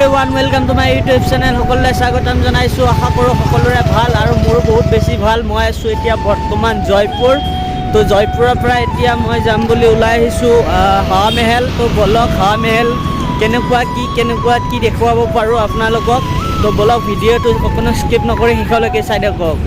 everyone welcome to my YouTube channel সকলোলৈ স্বাগতম জনাইছোঁ আশা কৰোঁ সকলোৰে ভাল আৰু মোৰ বহুত বেছি ভাল মই আছোঁ এতিয়া বৰ্তমান জয়পুৰ তো জয়পুৰৰ পৰা এতিয়া মই যাম বুলি ওলাই আহিছোঁ হাৱা মেহেল তো বলক হাৱা মেহেল কেনেকুৱা কি দেখুৱাব পাৰোঁ আপোনালোকক তো বলক ভিডিঅ'টো অকণো স্কিপ নকৰি শেষলৈকে চাই থাকক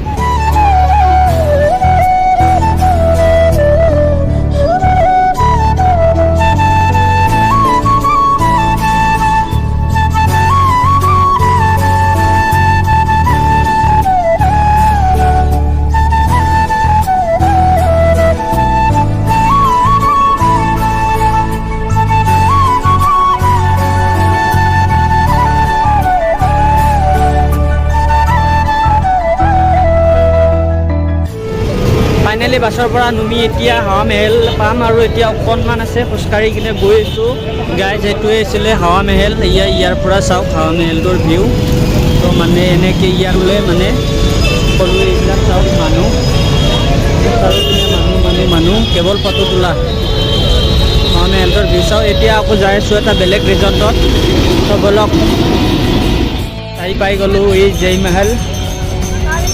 ফাইনেলি বাছৰ পৰা নুমি এতিয়া হাৱা মেহেল পাম আৰু এতিয়া অকণমান আছে খোজকাঢ়ি কিনে গৈ আছোঁ গাইজ এইটোৱে আছিলে হাৱা মেহেল ইয়াৰ পৰা চাওক হাৱা মেহেলটোৰ ভিউ তো মানে এনেকৈ ইয়ালৈ মানে সকলো এইবিলাক চাওক মানুহ কেৱল ফটো তোলা হাৱা মেহেলটোৰ ভিউ চাওক এতিয়া আকৌ যাই আছোঁ এটা বেলেগ ৰিজৰ্টত তো বলক আহি পাই গ'লোঁ এই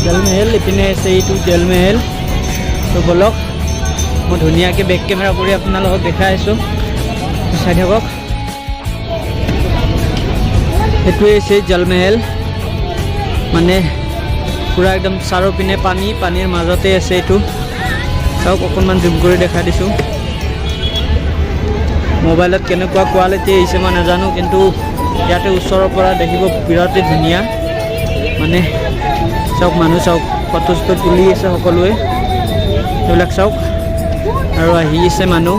জলমহল ইপিনে আছে এইটো জলমহল তো বলক মই ধুনীয়াকৈ বেক কেমেৰা কৰি আপোনালোকক দেখাই আছোঁ চাই থাকক এইটোৱে হৈছে জলমহল মানে পূৰা একদম চাৰিওপিনে পানীৰ মাজতে আছে এইটো চাওক অকণমান জুম কৰি দেখাই দিছোঁ মোবাইলত কেনেকুৱা কোৱালিটি আহিছে মই নাজানো কিন্তু ইয়াতে ওচৰৰ পৰা দেখিব বিৰাটেই ধুনীয়া মানে চাওক মানুহ চাওক ফটো তুলি আছে সকলোৱে এইবিলাক চাওক আৰু আহি আছে মানুহ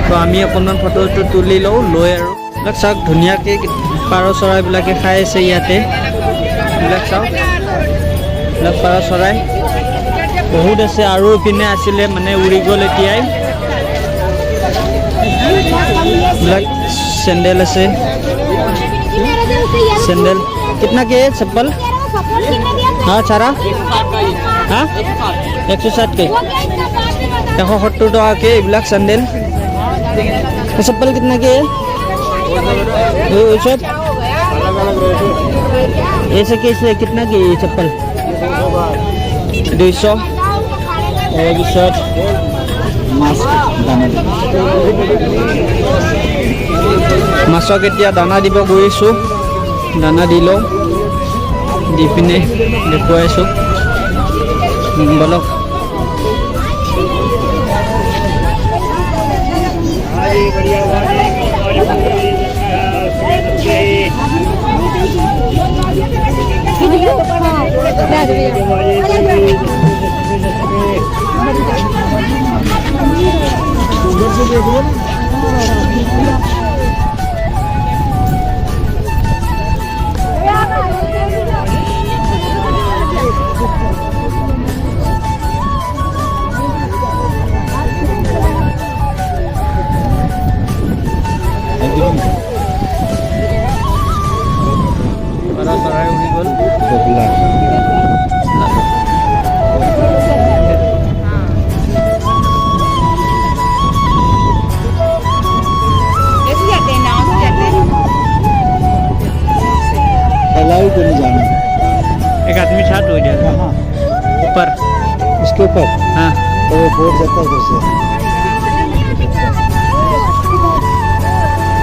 তো আমি অকণমান ফটোটো তুলি লওঁ লৈ আৰু এইবিলাক চাওক ধুনীয়াকৈ পাৰ চৰাইবিলাকে খাই আছে ইয়াতে এইবিলাক চাওক এইবিলাক পাৰ চৰাই বহুত আছে আৰু ইপিনে আছিলে মানে উৰি গ'ল এতিয়াই এইবিলাক চেণ্ডেল আছে চেণ্ডেল কিतना কে চপ্পল हाँ चारा हाँ 160 के 170 टका के এইবিলাক চেণ্ডেল चप्पल कितना के सब ऐसे कैसे कितना के चप्पल 200 और शर्ट মাছক এতিয়া দানা দিব গৈ আছোঁ দানা দি লওঁ দি পিনে দেখুৱাই আছোঁ বলক চৰাই উৰি গ'ল एक आदमी छाट हो गया ऊपर उसके ऊपर हाँ तो वो बोर्ड जाता है उधर से